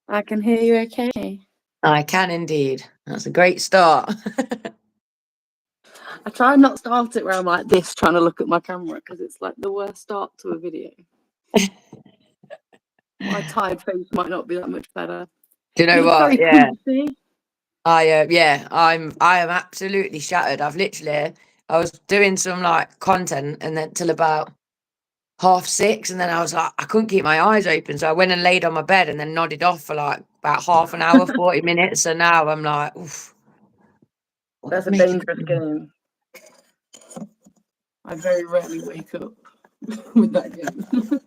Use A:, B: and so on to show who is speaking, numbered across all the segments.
A: I can hear you okay.
B: I can indeed. That's a great start.
A: I try not to start it where I'm like this, trying to look at my camera, because it's like the worst start to a video. My tired face might not be that much better.
B: Do you know
A: You look
B: what?
A: very
B: Yeah,
A: comfy.
B: I I am absolutely shattered. I was doing some like content and then till about 6:30, and then I was like I couldn't keep my eyes open, so I went and laid on my bed and then nodded off for like about half an hour, 40 minutes. So now I'm like, oof.
A: That's a dangerous game. I very rarely wake up with that game.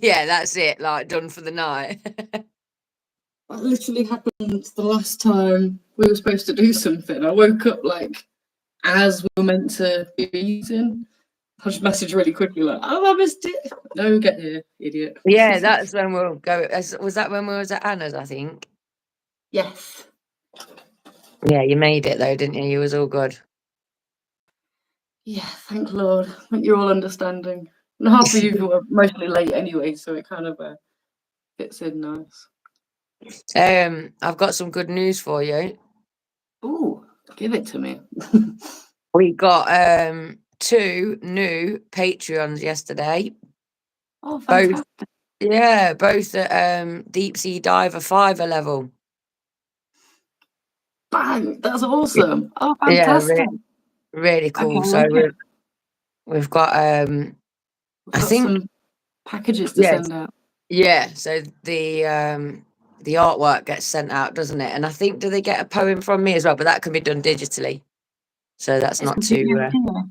B: Yeah, that's it. Like done for the night.
A: That literally happened the last time we were supposed to do something. I woke up like as we were meant to be eating. I just messaged really quickly like, "Oh, I missed it." No, get here, idiot.
B: Yeah, that's when we'll go. Was that when we was at Anna's? I think.
A: Yes.
B: Yeah, you made it though, didn't you? You was all good.
A: Yeah, thank Lord. Thank you're all understanding. And half of you who are mostly late anyway, so it kind of fits in nice.
B: I've got some good news for you.
A: Ooh, give it to me.
B: We got 2 new Patreons yesterday.
A: Oh, fantastic.
B: Both at deep sea diver 5er level.
A: Bang, that's awesome. Oh,
B: Yeah,
A: fantastic.
B: really cool.
A: Okay,
B: So
A: okay.
B: we've got
A: We've
B: I
A: got
B: think
A: some packages to send out.
B: yeah, so the artwork gets sent out, doesn't it? And I think do they get a poem from me as well, but that can be done digitally. So that's
A: It's
B: not too
A: PDF.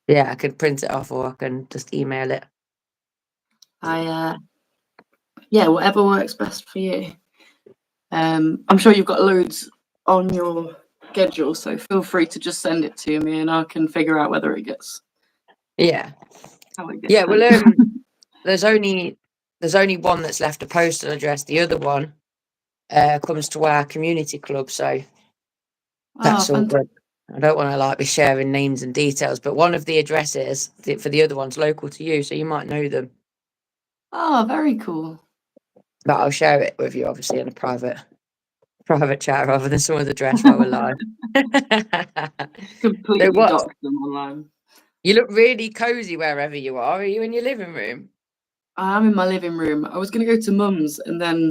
B: yeah, I can print it off or I can just email it.
A: Yeah, whatever works best for you. I'm sure you've got loads on your schedule, so feel free to just send it to me and I can figure out whether it gets
B: Yeah.
A: how it gets
B: Yeah, well
A: sent.
B: there's only one that's left a postal address. The other one comes to our community club, so that's all good. I don't want to like be sharing names and details, but one of the addresses for the other one's local to you, so you might know them.
A: Oh, very cool.
B: But I'll share it with you, obviously, in a private chat rather than some other address while we're live.
A: Completely dox them online.
B: You look really cozy wherever you are. Are you in your living room?
A: I am in my living room. I was going to go to Mum's and then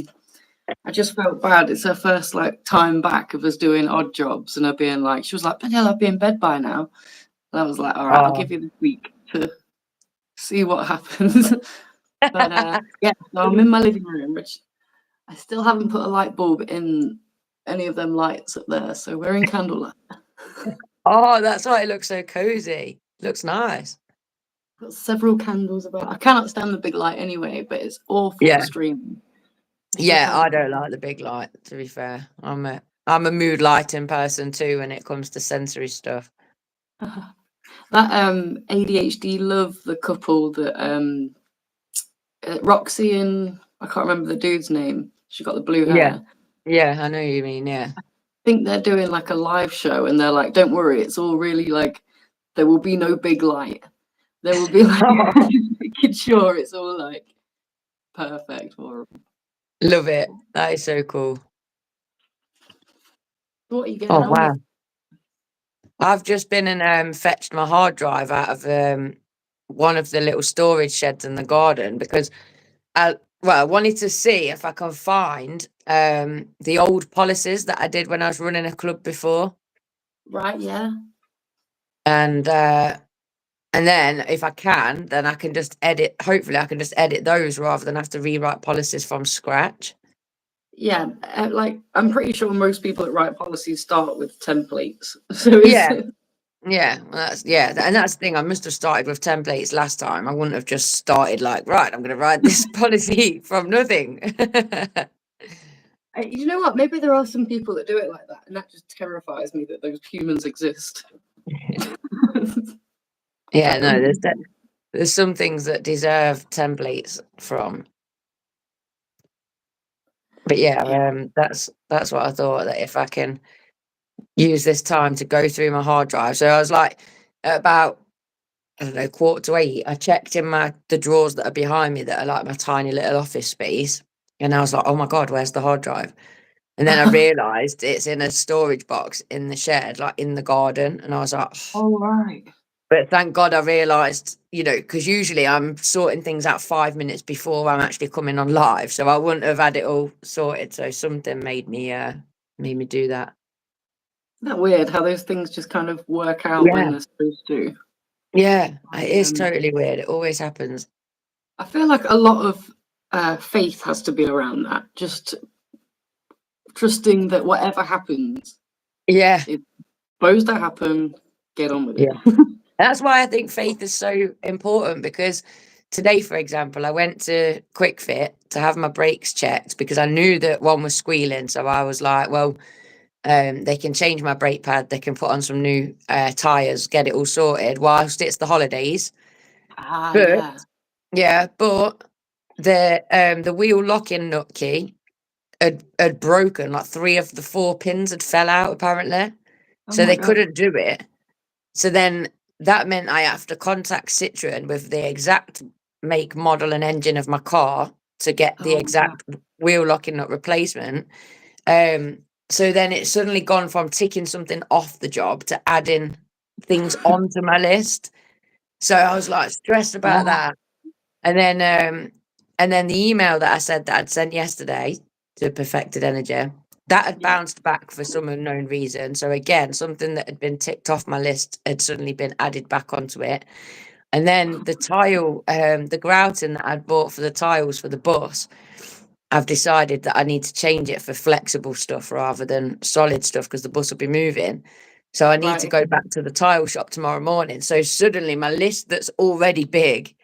A: I just felt bad. It's her first like time back of us doing odd jobs and her being like, she was like, "Bloody hell, I'll be in bed by now." And I was like, "All right, I'll give you this week to see what happens." But yeah, so I'm in my living room, which I still haven't put a light bulb in any of them lights up there, so we're in candlelight.
B: Oh, that's why it looks so cozy. Looks nice.
A: Got several candles about. I cannot stand the big light anyway, but it's awful for streaming.
B: Yeah, I don't like the big light, to be fair. I'm a mood lighting person too when it comes to sensory stuff.
A: That ADHD love, the couple that Roxy and I can't remember the dude's name. She got the blue hair.
B: Yeah, I know what you mean, yeah.
A: I think they're doing like a live show and they're like, "Don't worry, it's all really like there will be no big light. There will be like making sure it's all like perfect for them."
B: Love it. That is so cool.
A: What are you getting on
B: wow.
A: with?
B: I've just been and fetched my hard drive out of one of the little storage sheds in the garden because I wanted to see if I can find the old policies that I did when I was running a club before.
A: Right, yeah.
B: And then if I can, then I can just edit. Hopefully, I can just edit those rather than have to rewrite policies from scratch.
A: Yeah, like I'm pretty sure most people that write policies start with templates. So
B: Yeah, well, and that's the thing. I must have started with templates last time. I wouldn't have just started like, right, I'm going to write this policy from nothing.
A: you know what? Maybe there are some people that do it like that, and that just terrifies me that those humans exist.
B: Yeah, no, there's some things that deserve templates from. But yeah, that's what I thought, that if I can use this time to go through my hard drive. So I was like, at about, I don't know, 7:45, I checked in the drawers that are behind me that are like my tiny little office space. And I was like, oh my God, where's the hard drive? And then I realised it's in a storage box in the shed, like in the garden. And I was like,
A: Oh, right.
B: but thank God I realised, you know, because usually I'm sorting things out 5 minutes before I'm actually coming on live. So I wouldn't have had it all sorted. So something made me do that.
A: Isn't that weird how those things just kind of work out
B: Yeah.
A: when they're supposed to?
B: Yeah, it is totally weird. It always happens.
A: I feel like a lot of faith has to be around that. Just trusting that whatever happens,
B: Yeah.
A: it's supposed to happen, get on with it.
B: Yeah. That's why I think faith is so important, because today, for example, I went to Quick Fit to have my brakes checked because I knew that one was squealing. So I was like, well, they can change my brake pad, they can put on some new tyres, get it all sorted whilst it's the holidays. But but the wheel locking nut key had broken, like 3 of the 4 pins had fell out apparently. So they couldn't do it. So then that meant I have to contact Citroën with the exact make, model and engine of my car to get the exact wheel locking nut replacement. So then it's suddenly gone from ticking something off the job to adding things onto my list. So I was like stressed about that. And then the email that I said that I'd sent yesterday to Perfected Energy, that had bounced back for some unknown reason. So again, something that had been ticked off my list had suddenly been added back onto it. And then the tile, the grouting that I'd bought for the tiles for the bus, I've decided that I need to change it for flexible stuff rather than solid stuff because the bus will be moving. So I need to go back to the tile shop tomorrow morning. So suddenly my list that's already big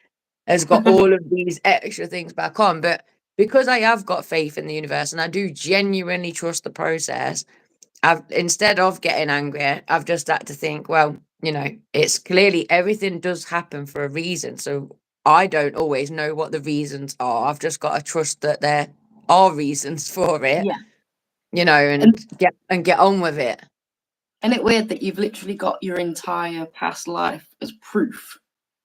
B: has got all of these extra things back on. But because I have got faith in the universe and I do genuinely trust the process, instead of getting angry, I've just had to think, well, you know, it's clearly everything does happen for a reason. So I don't always know what the reasons are. I've just got to trust that there are reasons for it, you know, and get on with it.
A: Isn't it weird that you've literally got your entire past life as proof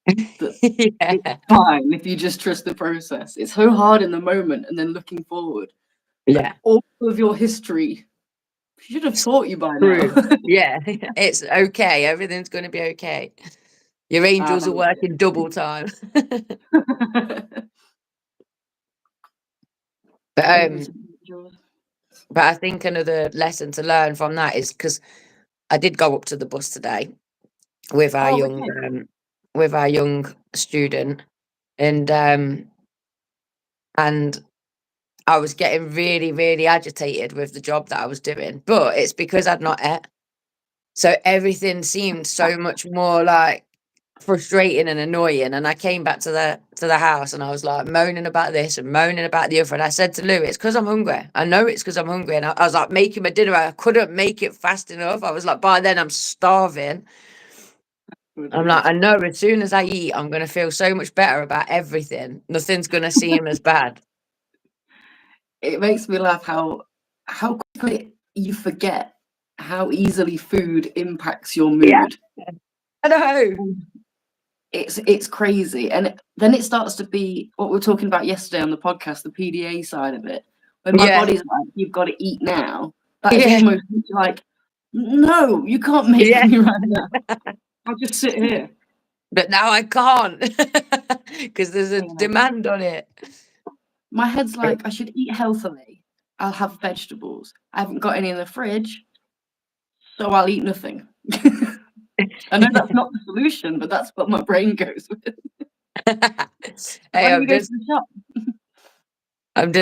A: that it's fine if you just trust the process? It's so hard in the moment and then looking forward.
B: Yeah.
A: All of your history should have taught you by now.
B: Yeah, it's okay. Everything's going to be okay. Your angels are working double time. But I think another lesson to learn from that is because I did go up to the bus today with our young student, and I was getting really, really agitated with the job that I was doing, but it's because I'd not ate. So everything seemed so much more like frustrating and annoying. And I came back to the house and I was like moaning about this and moaning about the other. And I said to Lou, it's because I'm hungry. I know it's because I'm hungry. And I was like making my dinner. I couldn't make it fast enough. I was like, by then I'm starving. I'm like, I know as soon as I eat, I'm going to feel so much better about everything. Nothing's going to seem as bad.
A: It makes me laugh how quickly you forget how easily food impacts your mood.
B: Yeah, I know.
A: It's crazy. And then it starts to be what we were talking about yesterday on the podcast, the PDA side of it. When my body's like, you've got to eat now. That is almost like, no, you can't make me right now. I'll just sit here.
B: But now I can't because there's a demand on it.
A: My head's like, I should eat healthily. I'll have vegetables. I haven't got any in the fridge, so I'll eat nothing. I know that's not the solution, but that's what my brain goes with.
B: Hey, I've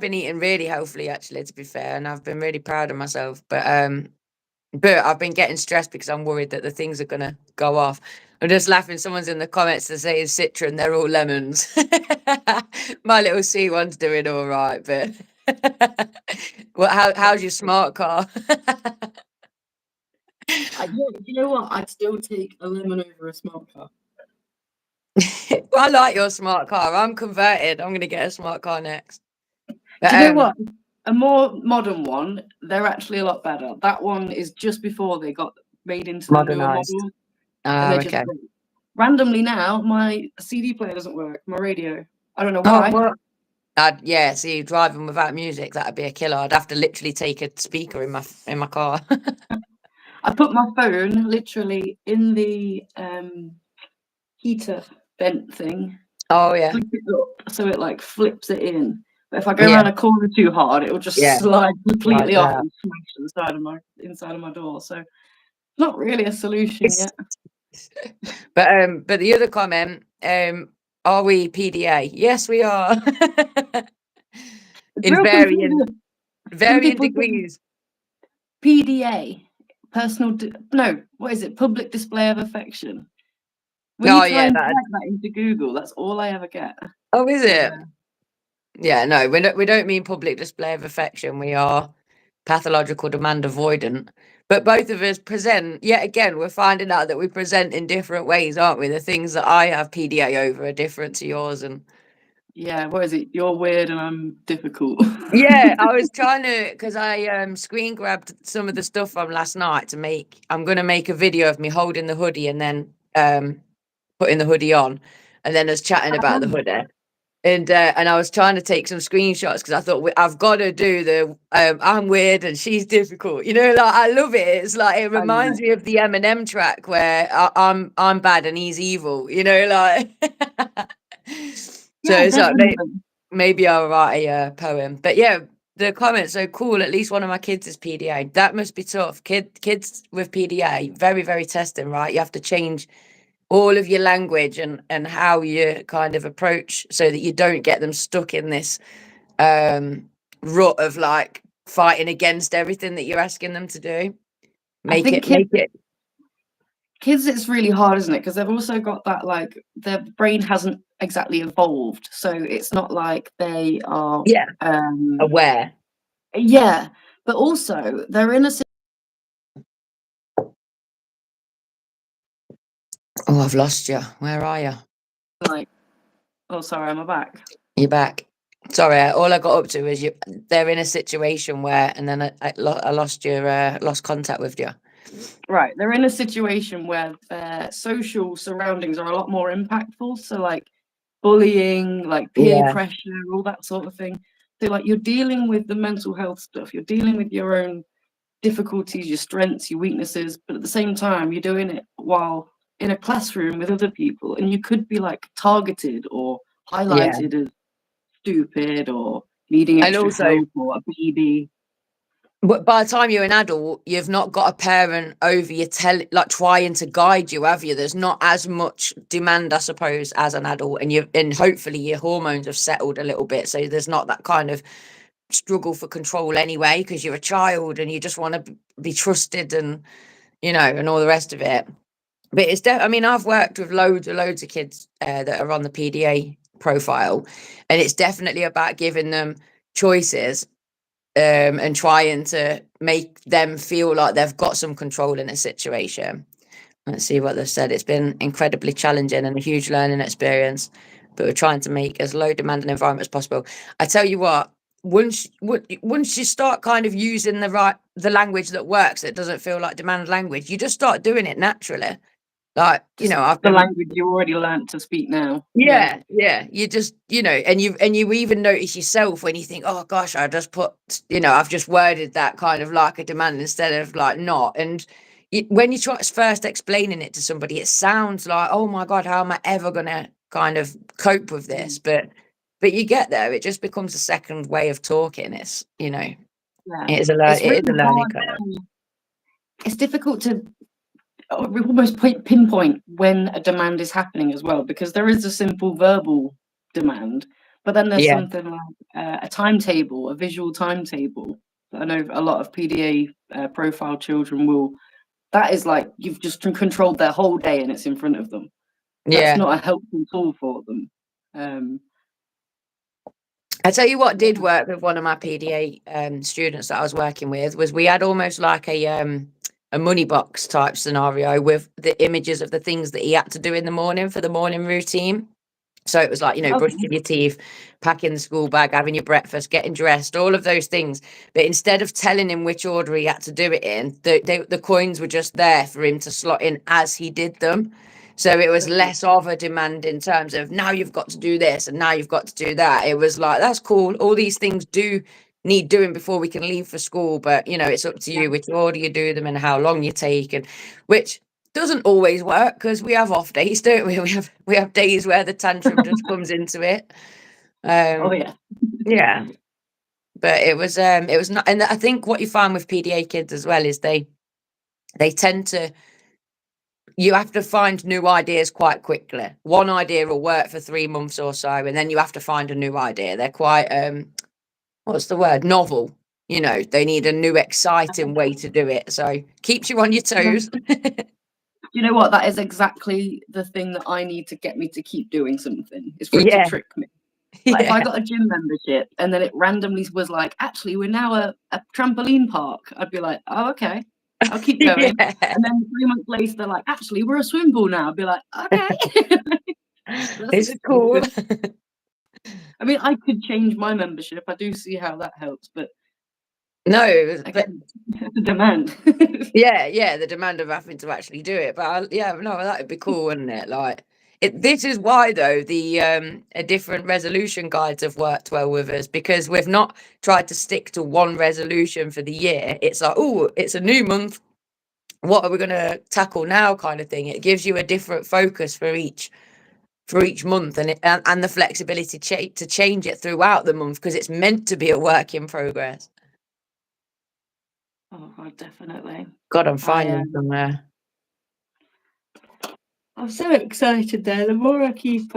B: been eating really healthily actually, to be fair, and I've been really proud of myself. But I've been getting stressed because I'm worried that the things are gonna go off. I'm just laughing. Someone's in the comments to say it's citron, they're all lemons. My little C one's doing all right, but how's your smart car?
A: You know what? I'd still take a lemon over a smart car.
B: I like your smart car. I'm converted. I'm gonna get a smart car next. But,
A: do you know what? A more modern one, they're actually a lot better. That one is just before they got made into the newer model. And they're just randomly now, my CD player doesn't work, my radio. I don't know why.
B: Yeah, see, driving without music, that'd be a killer. I'd have to literally take a speaker in my car.
A: I put my phone literally in the heater vent thing.
B: Oh yeah,
A: Flip it up so it like flips it in. But if I go
B: yeah,
A: around a corner too hard, it will just
B: yeah,
A: slide completely
B: like
A: off
B: that.
A: and smash to the side of my inside of my door. So not really a solution yet.
B: But the other comment, are we PDA? Yes, we are.
A: It's
B: In
A: real
B: varying
A: confusing. Some people think
B: degrees.
A: PDA, no, what is it? Public display of affection. When you
B: Oh
A: try
B: yeah,
A: and
B: that.
A: type that into Google, that's all I ever get.
B: Oh, is it?
A: Yeah.
B: Yeah, no, we don't mean public display of affection. We are pathological demand avoidant. But both of us present, yet again, we're finding out that we present in different ways, aren't we? The things that I have PDA over are different to yours. And
A: Yeah, what is it? You're weird and I'm difficult.
B: yeah, I was trying to, because I screen grabbed some of the stuff from last night to I'm going to make a video of me holding the hoodie and then putting the hoodie on and then us chatting about the hoodie. And I was trying to take some screenshots because I thought I've got to do the I'm weird and she's difficult. You know, like I love it. It's like it reminds me of the Eminem track where I'm bad and he's evil. You know, like so
A: Yeah,
B: it's like
A: definitely.
B: maybe I'll write a poem. But yeah, the comments so cool. At least one of my kids is PDA. That must be tough. Kids with PDA, very very testing, right? You have to change all of your language and how you kind of approach so that you don't get them stuck in this rut of like fighting against everything that you're asking them to do.
A: I think
B: Make it.
A: kids, it's really hard, isn't it? Because they've also got that, like, their brain hasn't exactly evolved. So it's not like they are,
B: Yeah, aware.
A: yeah, but also they're in a
B: Oh, I've lost you. Where are you?
A: like, oh, sorry, am I back?
B: You're back. Sorry, all I got up to is they're in a situation where, and then I lost lost contact with you.
A: Right, they're in a situation where their social surroundings are a lot more impactful. So like bullying, like peer
B: Yeah,
A: pressure, all that sort of thing. So like you're dealing with the mental health stuff, you're dealing with your own difficulties, your strengths, your weaknesses, but at the same time, you're doing it while in a classroom with other people, and you could be like targeted or
B: yeah.
A: highlighted as stupid or needing
B: And
A: extra
B: also,
A: help or a baby.
B: but by the time you're an adult, you've not got a parent over you trying to guide you, have you? There's not as much demand, I suppose, as an adult, and hopefully your hormones have settled a little bit, so there's not that kind of struggle for control anyway, because you're a child and you just want to be trusted and and all the rest of it. But it's I mean, I've worked with loads of kids that are on the PDA profile, and it's definitely about giving them choices and trying to make them feel like they've got some control in a situation. Let's see what they've said. It's been incredibly challenging and a huge learning experience, but we're trying to make as low demand an environment as possible. I tell you what, once you start kind of using the language that works, that doesn't feel like demand language, you just start doing it naturally. Like,
A: Just
B: I've
A: the
B: been.
A: language you already learned to speak now.
B: Yeah, you just, and you even notice yourself when you think, oh gosh, I just put, I've just worded that kind of like a demand instead of like not. And when you try first explaining it to somebody, it sounds like, oh my God, how am I ever gonna kind of cope with this? But you get there, it just becomes a second way of talking. It's,
A: Yeah.
B: it is
A: It's
B: it
A: really
B: is a learning
A: hard.
B: curve.
A: It's difficult to almost pinpoint when a demand is happening as well, because there is a simple verbal demand, but then there's
B: Yeah,
A: something like a timetable, a visual timetable. I know a lot of PDA profile children will. That is like you've just controlled their whole day and it's in front of them. That's
B: yeah.
A: not a helpful tool for them.
B: I tell you what did work with one of my PDA students that I was working with was we had almost like a money box type scenario with the images of the things that he had to do in the morning for the morning routine. So it was like,
A: Okay.
B: brushing your teeth, packing the school bag, having your breakfast, getting dressed, all of those things. But instead of telling him which order he had to do it in, the coins were just there for him to slot in as he did them. So it was less of a demand in terms of now you've got to do this and now you've got to do that. It was like, that's cool. All these things do need doing before we can leave for school. But, you know, it's up to you which order you do them and how long you take, and which doesn't always work because we have off days, don't we? We have days where the tantrum just comes into it.
A: Oh yeah.
B: Yeah. But it was not, and I think what you find with PDA kids as well is they tend to, you have to find new ideas quite quickly. One idea will work for 3 months or so, and then you have to find a new idea. They're quite what's the word? Novel. You know, they need a new, exciting way to do it. So keeps you on your toes.
A: You know what? That is exactly the thing that I need to get me to keep doing something. Is for it to trick me. Like if I got a gym membership and then it randomly was like, actually, we're now a trampoline park, I'd be like, oh, okay, I'll keep going. And then 3 months later, they're like, actually, we're a swim pool now. I'd be like, okay.
B: This is cool.
A: I mean, I could change my membership. I do see how that helps, but
B: no,
A: again, the demand.
B: yeah, the demand of having to actually do it. But that would be cool, wouldn't it? Like, this is why though the different resolution guides have worked well with us, because we've not tried to stick to one resolution for the year. It's like, oh, it's a new month, what are we going to tackle now, kind of thing. It gives you a different focus for each month, and the flexibility to change it throughout the month, because it's meant to be a work in progress.
A: Oh, definitely.
B: God, I'm finding somewhere.
A: I'm so excited there. The more I keep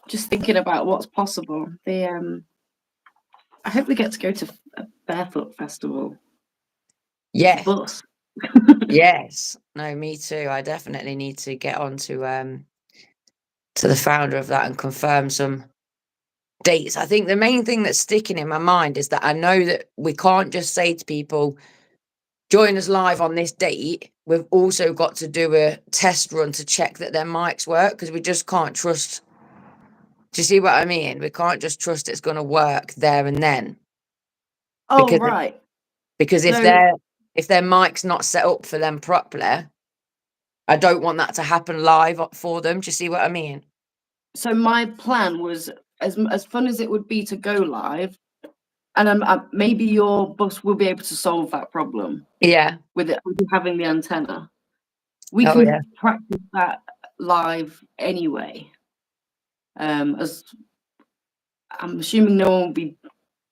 A: just thinking about what's possible. I hope we get to go to a barefoot festival.
B: Yeah.
A: Bus.
B: Yes. No, me too. I definitely need to get on to the founder of that and confirm some dates. I think the main thing that's sticking in my mind is that I know that we can't just say to people, join us live on this date. We've also got to do a test run to check that their mics work, because we just can't trust. Do you see what I mean? We can't just trust it's going to work there and then.
A: Oh, right.
B: Because if their mic's not set up for them properly, I don't want that to happen live for them. Do you see what I mean?
A: So my plan was, as fun as it would be to go live, and maybe your bus will be able to solve that problem.
B: Yeah.
A: With having the antenna, we can practice that live anyway. As I'm assuming no one will be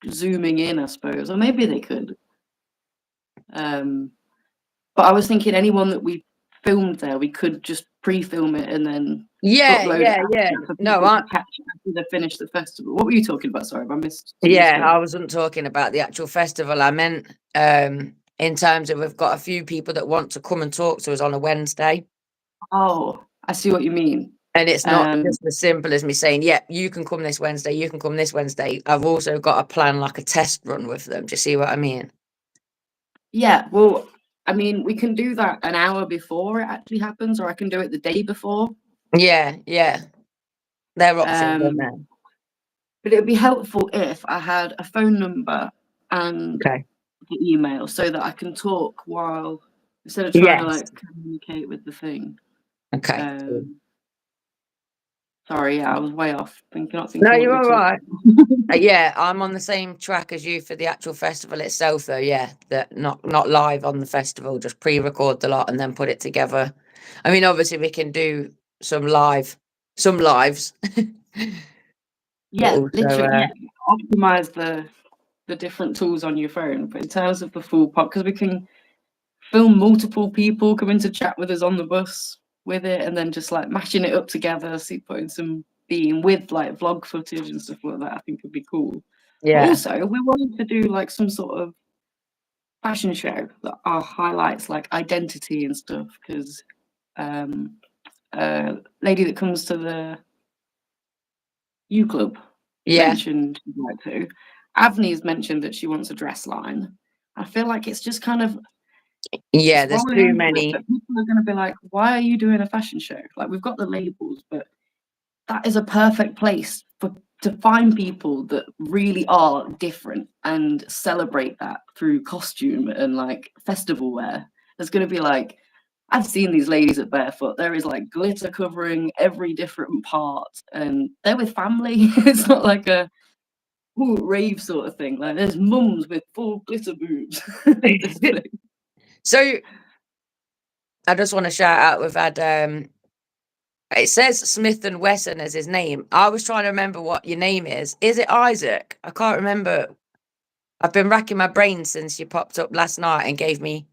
A: zooming in, I suppose, or maybe they could. But I was thinking anyone that we filmed there, we could just pre-film it and then upload it. No, catch it after they finish the festival. What were you talking about? Sorry, I missed.
B: I wasn't talking about the actual festival. I meant in terms of, we've got a few people that want to come and talk to us on a Wednesday.
A: Oh, I see what you mean.
B: And it's not just as simple as me saying, yeah, you can come this Wednesday, you can come this Wednesday. I've also got a plan, like a test run with them. Do you see what I mean? Yeah,
A: well, I mean, we can do that an hour before it actually happens, or I can do it the day before.
B: Yeah. They're options,
A: but it would be helpful if I had a phone number and the email, so that I can talk while, instead of trying to like communicate with the thing.
B: Okay.
A: Sorry, I was way off. No,
B: you're all right. Yeah, I'm on the same track as you for the actual festival itself, though. Yeah, that not live on the festival, just pre-record the lot and then put it together. I mean, obviously we can do some lives.
A: Yeah, also, literally, optimize the different tools on your phone. But in terms of the full part, because we can film multiple people coming to chat with us on the bus with it, and then just like mashing it up together, putting some being with like vlog footage and stuff like that, I think would be cool. Yeah. But also, we wanted to do like some sort of fashion show that highlights like identity and stuff, because lady that comes to the U Club mentioned she'd like to. Avni's mentioned that she wants a dress line. I feel like it's just kind of
B: there's too many.
A: People are going to be like, why are you doing a fashion show? Like, we've got the labels, but that is a perfect place to find people that really are different and celebrate that through costume and like festival wear. There's going to be like, I've seen these ladies at Barefoot. There is like glitter covering every different part, and they're with family. It's not like a rave sort of thing. Like there's mums with full glitter boobs.
B: So I just want to shout out, we've had it says Smith and Wesson as his name. I was trying to remember what your name is. Is it Isaac? I can't remember. I've been racking my brain since you popped up last night and gave me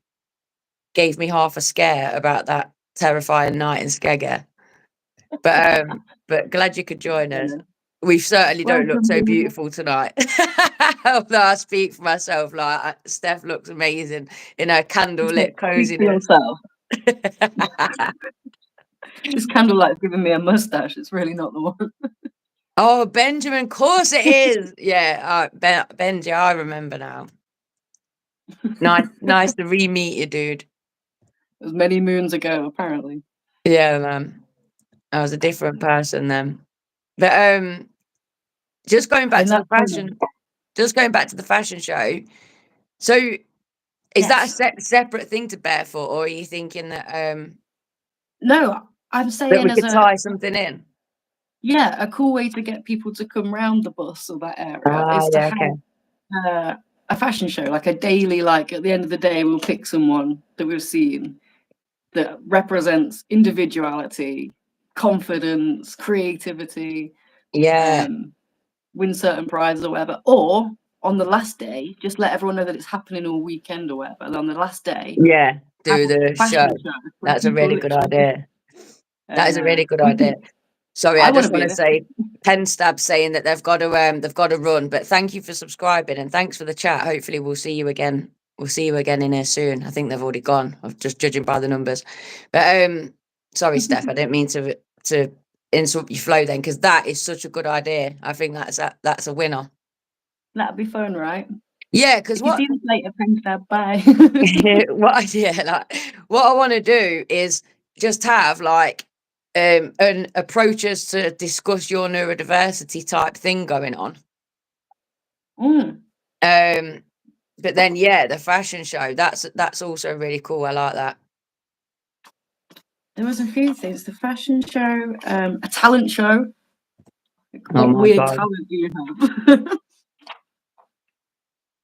B: half a scare about that terrifying night in Skegger. But glad you could join us. We certainly don't look so beautiful tonight. Although I speak for myself, like Steph looks amazing in her candlelit coziness.
A: This candlelight's giving me a mustache. It's really not the one.
B: Oh, Benjamin, of course it is. Yeah, Benji, I remember now. Nice to re-meet you, dude.
A: It was many moons ago, apparently.
B: Yeah, man. I was a different person then. But just going back to the fashion, show. So is that a separate thing to Barefoot, or are you thinking that
A: no, I'm saying
B: that we could tie something in?
A: Yeah, a cool way to get people to come round the bus or that area is to have a fashion show, like a daily, like at the end of the day, we'll pick someone that we've seen that represents individuality, confidence, creativity, win certain prizes or whatever. Or on the last day, just let everyone know that it's happening all weekend or whatever. And on the last day,
B: do the show. That's a really good idea. That is a really good idea. Sorry, I just want to say, Penstab saying that they've got to run. But thank you for subscribing and thanks for the chat. Hopefully, we'll see you again. We'll see you again in here soon. I think they've already gone. I'm just judging by the numbers. But sorry, Steph, I didn't mean to interrupt your flow then, because that is such a good idea. I think that's a winner.
A: That'd be fun, right?
B: Yeah, because
A: what you see this later, Penstab, bye.
B: What I want to do is just have like an approach us to discuss your neurodiversity type thing going on. But then the fashion show, that's also really cool. I like that.
A: There was a few things. The fashion show, a talent show. What weird talent do you have?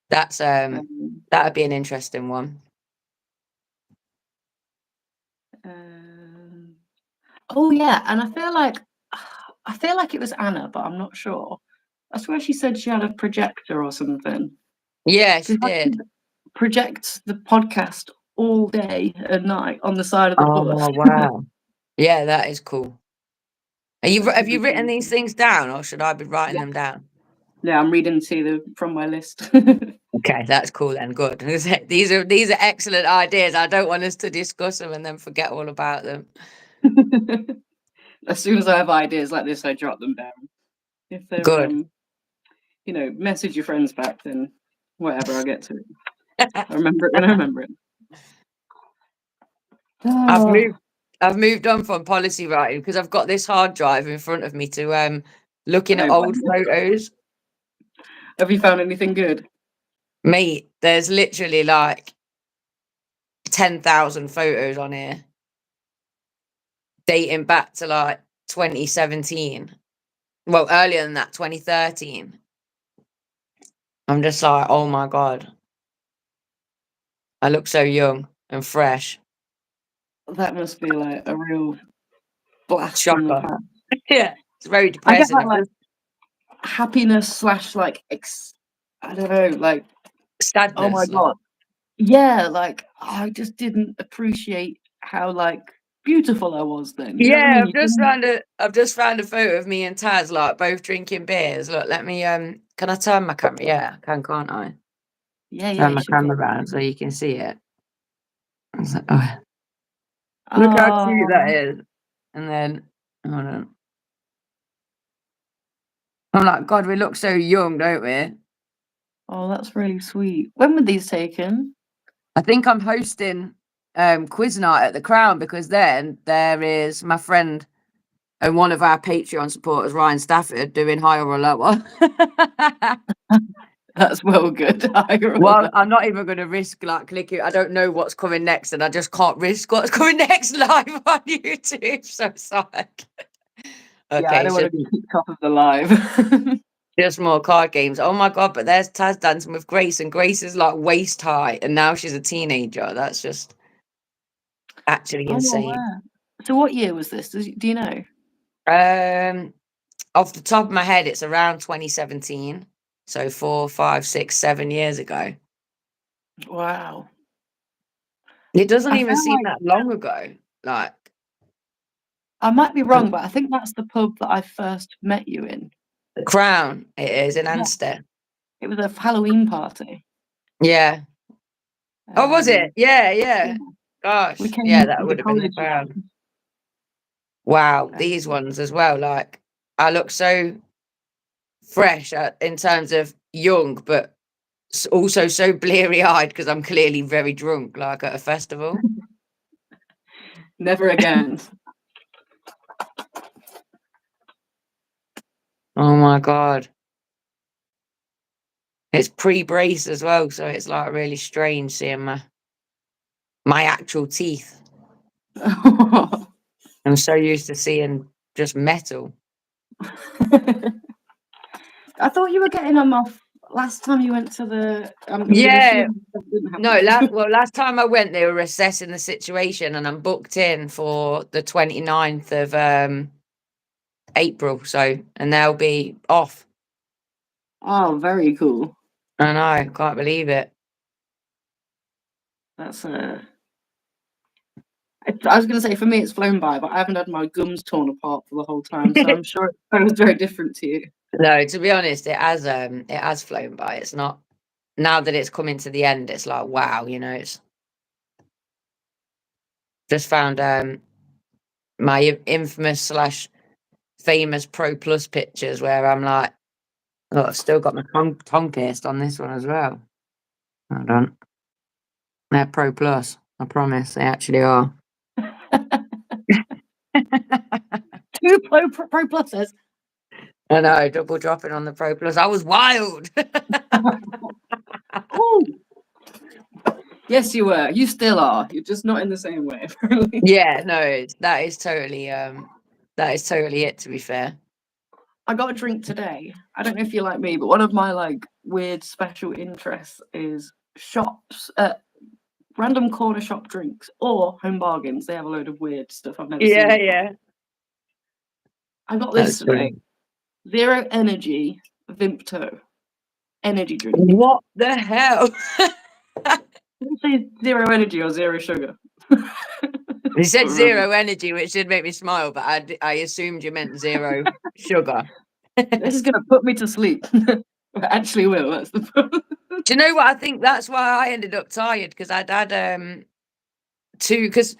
B: That's that'd be an interesting one.
A: Oh yeah, and I feel like it was Anna, but I'm not sure. I swear she said she had a projector or something.
B: Yeah, she did.
A: Project the podcast all day and night on the side of the bus.
B: Oh wow! Yeah, that is cool. Have you written these things down, or should I be writing them down?
A: Yeah, I'm reading from my list.
B: Okay, that's cool then. Good. These are excellent ideas. I don't want us to discuss them and then forget all about them.
A: As soon as I have ideas like this, I jot them down. If they're
B: good,
A: message your friends back, then whatever, I'll get to it. I remember it when I remember it.
B: I've moved on from policy writing because I've got this hard drive in front of me to looking at old photos.
A: Have you found anything good?
B: Mate, there's literally like 10,000 photos on here dating back to like 2017. Well, earlier than that, 2013. I'm just like, oh my God. I look so young and fresh.
A: That must be like a real blast
B: Shocker.
A: from the past.
B: Yeah, it's very depressing.
A: I get that, like, happiness / like I don't know, like
B: sadness.
A: Oh my God. Yeah, like I just didn't appreciate how like beautiful I was then. You know what I mean?
B: I've just found a photo of me and Taz like both drinking beers. Look, let me can I turn my camera? Yeah, I can, can't I?
A: Yeah,
B: turn my camera around so you can see it. I was like, oh. Look how cute that is. And then hold on. I'm like, God, we look so young, don't we?
A: Oh, that's really sweet. When were these taken?
B: I think I'm hosting quiz night at the Crown, because then there is my friend and one of our Patreon supporters, Ryan Stafford, doing higher or lower.
A: That's well good. I roll
B: Well,
A: that.
B: I'm not even going to risk like clicking. I don't know what's coming next, and I just can't risk what's coming next live on YouTube. So sorry.
A: Yeah, I
B: Okay,
A: don't
B: so
A: want to be kicked off of the live.
B: just more card games. Oh my god! But there's Taz dancing with Grace, and Grace is like waist high, and now she's a teenager. That's just actually
A: I'm
B: insane.
A: aware. So what year was this? Do you know?
B: Off the top of my head, it's around 2017. So 4, 5, 6, 7 years ago.
A: Wow.
B: It doesn't
A: I
B: even
A: feel
B: seem
A: like
B: that long ago. Like,
A: I might be wrong, but I think that's the pub that I first met you in.
B: the Crown, it is in
A: Yeah.
B: Anstead.
A: It was a Halloween party.
B: Yeah. Oh, was it? Yeah.
A: Yeah.
B: Gosh.
A: We came
B: Yeah, that
A: to
B: would
A: the
B: have been the
A: college.
B: Crown. Wow, these ones as well. Like, I look so fresh in terms of young, but also so bleary eyed because I'm clearly very drunk, like at a festival.
A: Never again.
B: Oh my God. It's pre-brace as well, so it's like really strange seeing my actual teeth. I'm so used to seeing just metal.
A: I thought you were getting them off last time you went to the.
B: Yeah.
A: That didn't happen.
B: No, last time I went, they were assessing the situation, and I'm booked in for the 29th of April. So, and they'll be off.
A: Oh, very cool.
B: I know, can't believe it.
A: That's I was going to say for me it's flown by, but I haven't had my gums torn apart for the whole time, so I'm sure it was very different to you.
B: No, to be honest, it has flown by. It's not, now that it's coming to the end, it's like, wow, it's just found my infamous slash famous Pro Plus pictures where I'm like, oh, I've still got my tongue pierced on this one as well. Hold on. They're Pro Plus. I promise they actually are.
A: 2 Pro Pluses.
B: I know, double dropping on the Pro Plus. I was wild.
A: Ooh. Yes, you were. You still are. You're just not in the same way, apparently.
B: Yeah, no, that is totally it, to be fair.
A: I got a drink today. I don't know if you're like me, but one of my like weird special interests is shops, random corner shop drinks or home bargains. They have a load of weird stuff I've never seen.
B: Yeah.
A: I got this
B: That's
A: today.
B: brilliant.
A: Zero Energy Vimpto energy drink.
B: What the hell?
A: Did you say zero energy or zero sugar?
B: You said zero energy, which did make me smile, but I assumed you meant zero sugar.
A: This is going to put me to sleep. It actually will. That's the problem.
B: Do you know what? I think that's why I ended up tired, because I'd had because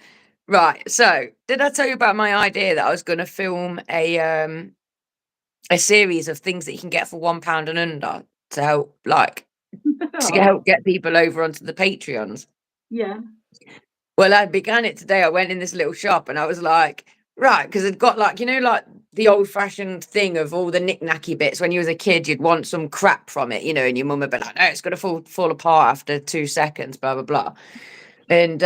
B: right. So did I tell you about my idea that I was going to film a series of things that you can get for £1 and under to help help get people over onto the Patreons?
A: Yeah.
B: Well, I began it today. I went in this little shop and I was like, right, because it got like the old fashioned thing of all the knick-knacky bits. When you was a kid, you'd want some crap from it, and your mum would be like, no, it's going to fall apart after 2 seconds, blah, blah, blah. And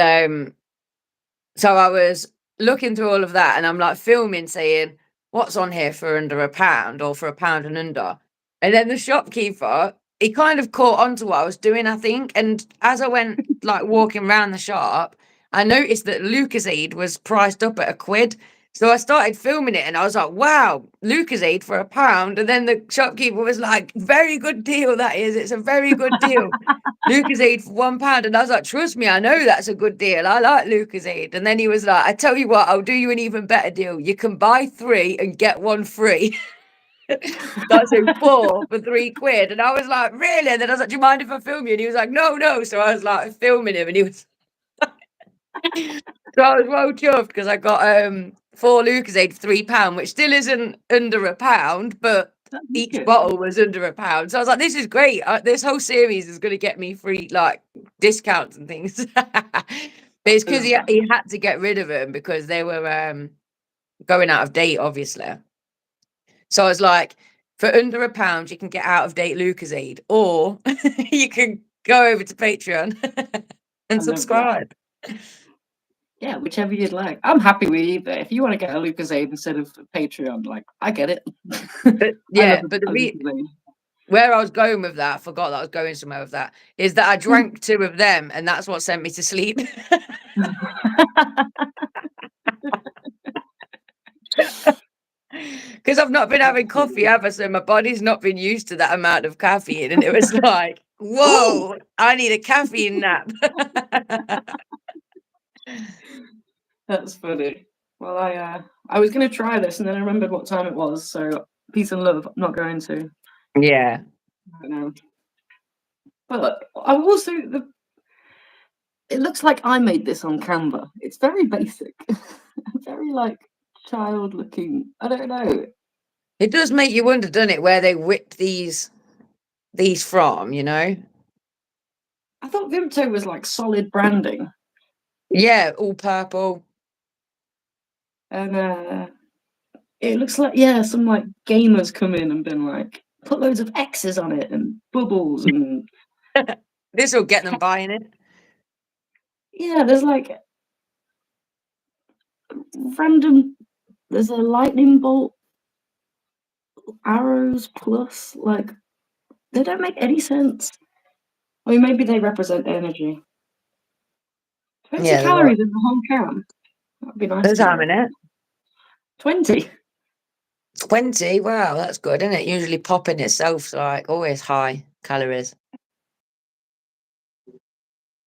B: so I was looking through all of that and I'm like filming saying, what's on here for under £1 or for £1 and under? And then the shopkeeper, he kind of caught on to what I was doing, I think. And as I went like walking around the shop, I noticed that Lucozade was priced up at £1. So I started filming it and I was like, wow, Lucozade for £1. And then the shopkeeper was like, very good deal, that is. It's a very good deal. Lucozade for £1. And I was like, trust me, I know that's a good deal. I like Lucozade. And then he was like, I tell you what, I'll do you an even better deal. You can buy 3 and get 1 free. That's so 4 for £3. And I was like, really? And then I was like, do you mind if I film you? And he was like, no. So I was like filming him and he was so I was well chuffed because I got 4 Lucozade for £3, which still isn't under £1, but each bottle was under £1. So I was like, this is great. This whole series is going to get me free like discounts and things. But it's because he had to get rid of them because they were going out of date, obviously. So I was like, for under £1, you can get out of date Lucozade, or you can go over to Patreon and subscribe.
A: Yeah, whichever you'd like. I'm happy with either. If you want to get a Lucozade instead of Patreon, like, I get it.
B: But yeah, but where I was going with that, I forgot that I was going somewhere with that, is that I drank 2 of them, and that's what sent me to sleep. Because I've not been having coffee ever, so my body's not been used to that amount of caffeine, and it was like, whoa, I need a caffeine nap.
A: That's funny. Well, I was going to try this, and then I remembered what time it was, so peace and love, I'm not going to.
B: Yeah.
A: I know. But I also, it looks like I made this on Canva. It's very basic. Very, like, child looking. I don't know.
B: It does make you wonder, doesn't it, where they whipped these from, you know?
A: I thought Vimto was like solid branding.
B: Yeah, all purple.
A: And it looks like, yeah, some like gamers come in and been like, put loads of X's on it and bubbles and
B: This will get them buying it.
A: yeah, there's like random, there's a lightning bolt, arrows plus, like, they don't make any sense. I mean, maybe they represent energy. 20
B: Yeah,
A: calories in the whole can. That'd be nice.
B: There's how many?
A: 20.
B: 20? Wow, that's good, isn't it? Usually pop in itself's like always high calories.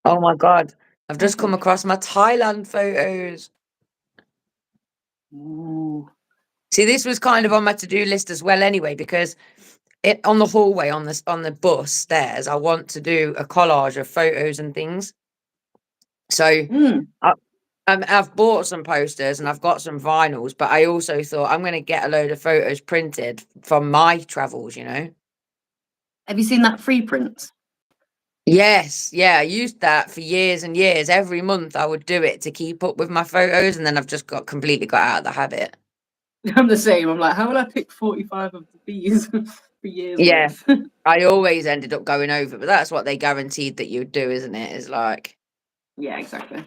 B: Oh my God. I've just come across my Thailand photos.
A: Ooh.
B: See, this was kind of on my to-do list as well anyway, because on the hallway on the bus stairs, I want to do a collage of photos and things. So I've bought some posters and I've got some vinyls, but I also thought I'm going to get a load of photos printed from my travels, you know.
A: Have you seen that free print?
B: Yes, yeah, I used that for years and years. Every month I would do it to keep up with my photos, and then I've just completely got out of the habit.
A: I'm the same. I'm like, how will I pick 45 of these for years?
B: Yeah, I always ended up going over, but that's what they guaranteed that you'd do, isn't it? Is like,
A: yeah, exactly.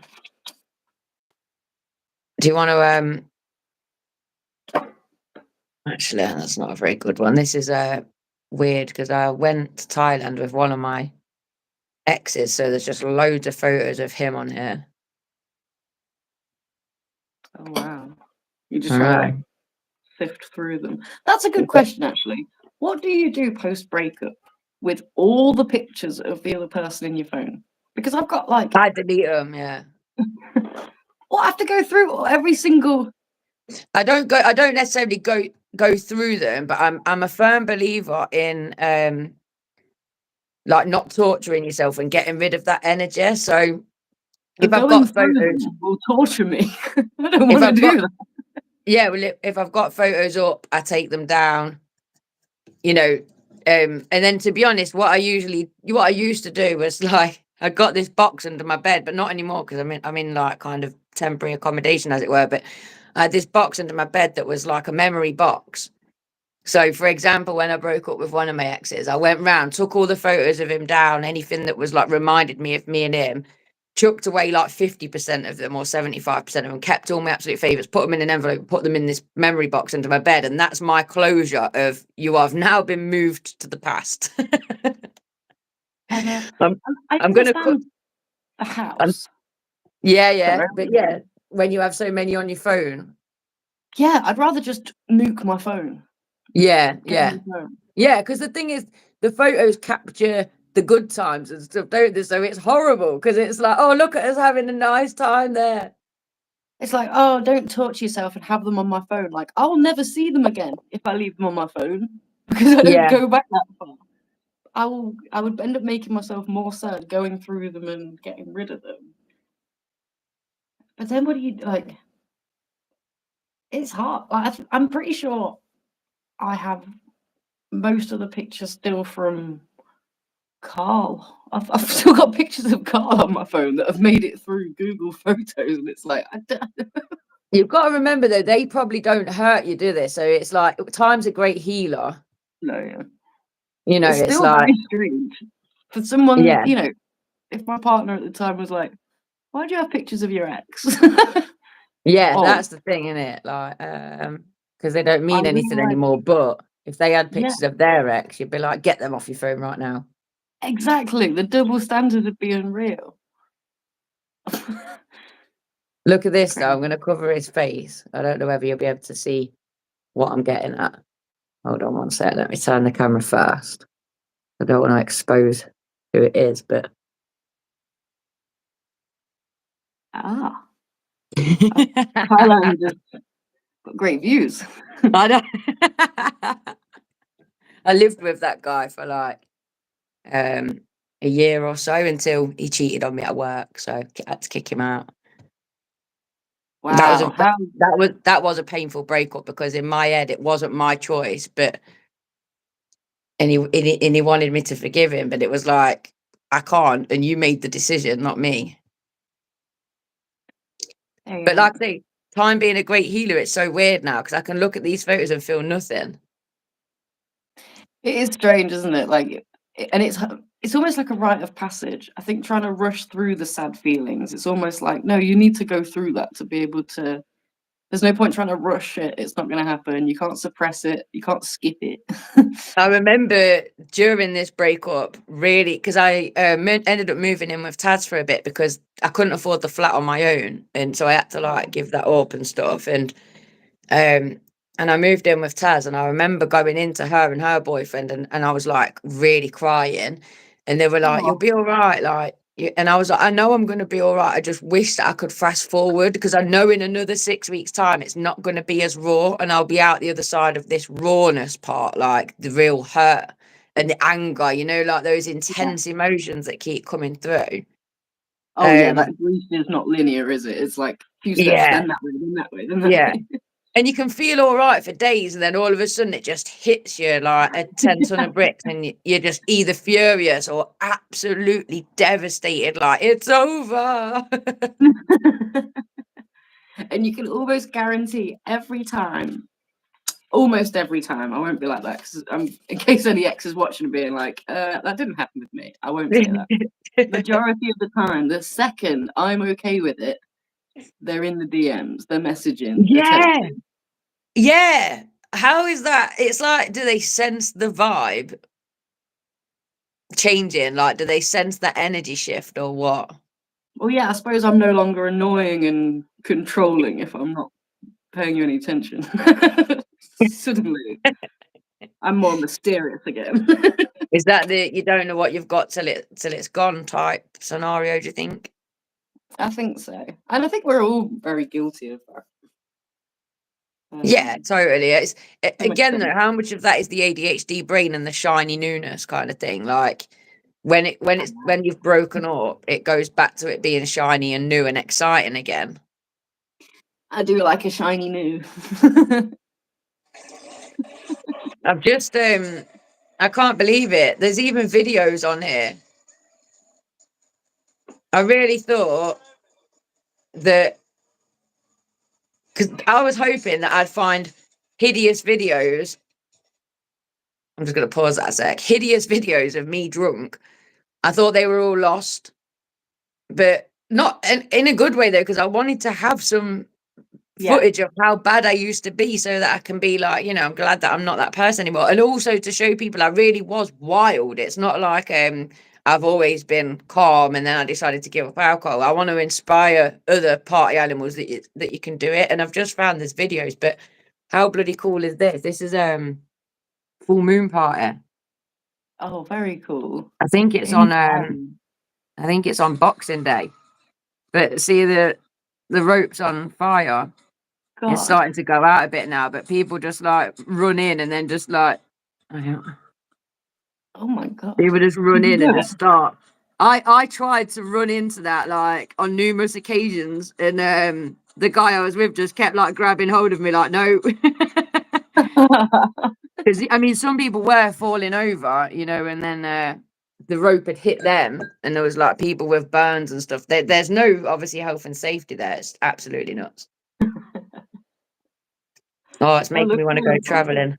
B: do you want to actually, that's not a very good one. This is weird because I went to Thailand with one of my exes, so there's just loads of photos of him on here.
A: Oh wow. You just try to like sift through them. That's a good question, actually. What do you do post breakup with all the pictures of the other person in your phone? Because I've got like,
B: I delete them, yeah.
A: well, I have to go through every single.
B: I don't necessarily go through them, but I'm a firm believer in like not torturing yourself and getting rid of that energy. So if I've got photos,
A: will torture me. I don't want to do that.
B: Yeah, well, if I've got photos up, I take them down. You know, and then to be honest, what I used to do was like I got this box under my bed, but not anymore because I'm in like kind of temporary accommodation, as it were. But I had this box under my bed that was like a memory box. So, for example, when I broke up with one of my exes, I went round, took all the photos of him down, anything that was like reminded me of me and him, chucked away like 50% of them or 75% of them, kept all my absolute favourites, put them in an envelope, put them in this memory box under my bed. And that's my closure of you have now been moved to the past. I'm going to put
A: a house.
B: Yeah. But yeah, when you have so many on your phone.
A: Yeah, I'd rather just nuke my phone.
B: Yeah, because the thing is, the photos capture the good times and stuff, don't they? So it's horrible because it's like, oh, look at us having a nice time there.
A: It's like, oh, don't torture yourself and have them on my phone. Like, I'll never see them again if I leave them on my phone because I don't go back that far. I would end up making myself more sad going through them and getting rid of them. But then what do you like? It's hard. Like, I'm pretty sure I have most of the pictures still from Carl. I've still got pictures of Carl on my phone that have made it through Google Photos, and it's like,
B: you've got to remember though, they probably don't hurt you, do they? So it's like time's a great healer.
A: No, yeah.
B: You know,
A: It's
B: it's
A: still
B: like,
A: very strange for someone,
B: yeah,
A: you know, if my partner at the time was like, "Why do you have pictures of your ex?"
B: yeah,
A: Oh,
B: that's the thing, isn't it? Like, because they don't
A: I
B: mean
A: really
B: anything
A: like,
B: anymore. But if they had
A: yeah,
B: pictures of their ex, you'd be like, get them off your phone right now.
A: exactly. The double standard would be unreal.
B: Look at this though. I'm
A: Crazy.
B: going to cover his face. I don't know whether you'll be able to see what I'm getting at. Hold on one sec. Let me turn the camera first. I don't want to expose who it is, but
A: Ah,
B: I
A: Thailand has got great views.
B: don't. I lived with that guy for like a year or so until he cheated on me at work, so I had to kick him out. That was
A: Wow,
B: a
A: how
B: that was a painful breakup because in my head it wasn't my choice, but and he wanted me to forgive him, but it was like I can't, and you made the decision, not me. But
A: yeah.
B: like I say, time being a great healer, it's so weird now because I can look at these photos and feel nothing.
A: It is strange, isn't it? Like, and it's almost like a rite of passage. I think trying to rush through the sad feelings, it's almost like, no, you need to go through that to be able to. There's no point trying to rush it. It's not going to happen. You can't suppress it. You can't skip it.
B: I remember during this breakup, really, because I ended up moving in with Taz for a bit because I couldn't afford the flat on my own, and so I had to like give that up and stuff. Um, and I moved in with Taz, and I remember going into her and her boyfriend, and I was like really crying, and they were like, "You'll
A: Oh,
B: be all right," and I was like, "I know I'm going to be all right. I just wish that I could fast forward because I know in another 6 weeks' time it's not going to be as raw, and I'll be out the other side of this rawness part, like the real hurt and the anger, you know, like those
A: yeah.
B: intense emotions that keep coming through."
A: Oh, yeah.
B: Um,
A: That grief is not linear, is it? It's like a few steps,
B: yeah,
A: then that way, then that way, then that
B: yeah.
A: way.
B: And you can feel all right for days, and then all of a sudden it just hits you like a 10 ton of bricks, and you're just either furious or absolutely devastated, like it's over.
A: And you can almost guarantee every time, almost every time. I won't be like that because in case any ex is watching and being like, that didn't happen with me. I won't say that. Majority of the time, the second I'm okay with it, they're in the DMs, they're messaging, they're
B: Yeah,
A: texting.
B: yeah. How is that? It's like, do they sense the vibe changing? Like, do they sense that energy shift or what?
A: Well, yeah, I suppose I'm no longer annoying and controlling if I'm not paying you any attention. Suddenly, I'm more mysterious again.
B: Is that the you don't know what you've got till it's gone type scenario, do you think?
A: I think so. And I think we're all very guilty of that.
B: Yeah, totally. It's
A: To some
B: again
A: extent.
B: though, how much of that is the ADHD brain and the shiny newness kind of thing? Like when you've broken up, it goes back to it being shiny and new and exciting again.
A: I do like a shiny new.
B: I've just I can't believe it. There's even videos on here. I really thought that because I was hoping that I'd find hideous videos. I'm just gonna pause that a sec. Hideous videos of me drunk. I thought they were all lost, but not in a good way though, because I wanted to have some
A: Yeah.
B: footage of how bad I used to be so that I can be like, you know, I'm glad that I'm not that person anymore. And also to show people I really was wild. It's not like I've always been calm and then I decided to give up alcohol. I want to inspire other party animals that you can do it. And I've just found these videos, but how bloody cool is this? This is full moon party.
A: Oh, very cool.
B: I think it's on
A: Insane.
B: I think it's on Boxing Day. But see the ropes on fire. It's
A: God.
B: starting to go out a bit now, but people just like run in and then just like
A: Oh my God.
B: people just run
A: Did you
B: in
A: do
B: and
A: it?
B: just start. I tried to run into that like on numerous occasions, and the guy I was with just kept like grabbing hold of me like no, because I mean some people were falling over, you know, and then the rope had hit them, and there was like people with burns and stuff. There's no obviously health and safety there. It's absolutely nuts. Oh, it's
A: I
B: making
A: look
B: me want to go
A: forward to it.
B: traveling.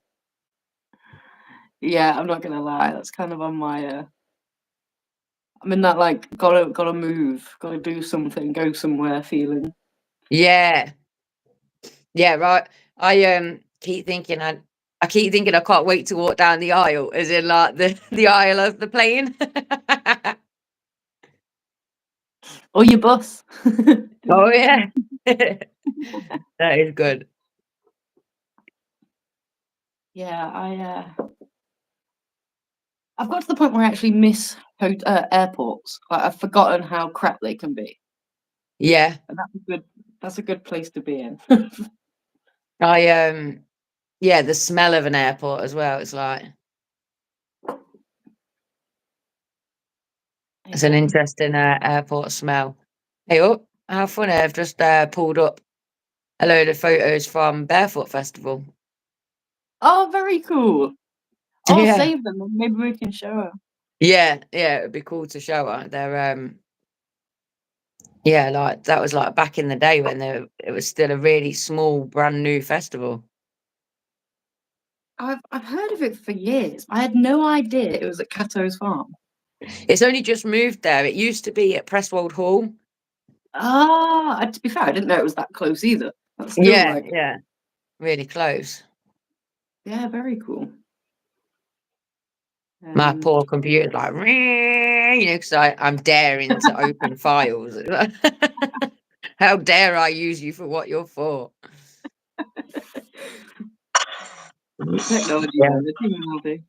A: Yeah, I'm not gonna lie. That's kind of on my. I'm in that like gotta move, gotta do something, go somewhere feeling.
B: Yeah. Yeah, right. I keep thinking I keep thinking I can't wait to walk down the aisle, as in like the aisle of the plane.
A: Or your bus.
B: Oh yeah. That is good.
A: Yeah, I've got to the point where I actually miss airports. Like I've forgotten how crap they can be,
B: Yeah.
A: and that's a good place to be in.
B: I yeah, the smell of an airport as well. It's like it's an
A: Yeah.
B: interesting airport smell. Hey, oh, how funny! I've just pulled up a load of photos from Barefoot Festival.
A: Oh, very cool. I'll
B: Yeah,
A: save them and maybe we can show her.
B: yeah, yeah. It'd be cool to show her. They're yeah, like that was like back in the day when it was still a really small, brand new festival.
A: I've heard of it for years. I had no idea it was at Cato's farm.
B: It's only just moved there. It used to be at Presswold Hall.
A: To be fair, I didn't know it was that close either. That's still
B: Yeah,
A: like,
B: yeah, really close.
A: yeah, very cool.
B: My poor computer's like, you know, because I'm daring to open files. How dare I use you for what you're for?
A: Technology,
B: Yeah.
A: man, the technology.